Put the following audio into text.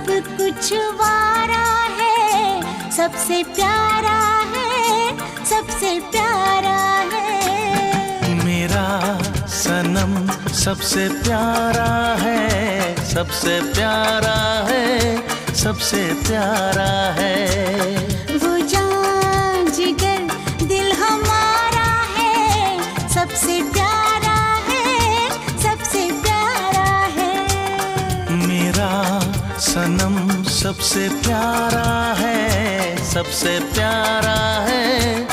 कुछ वारा है, सबसे प्यारा है, सबसे प्यारा है। मेरा सनम सबसे प्यारा है, सबसे प्यारा है, सबसे प्यारा है। वो जान जिगर दिल हमारा है, सबसे प्यारा है, सबसे प्यारा है। मेरा सनम सबसे प्यारा है, सबसे प्यारा है,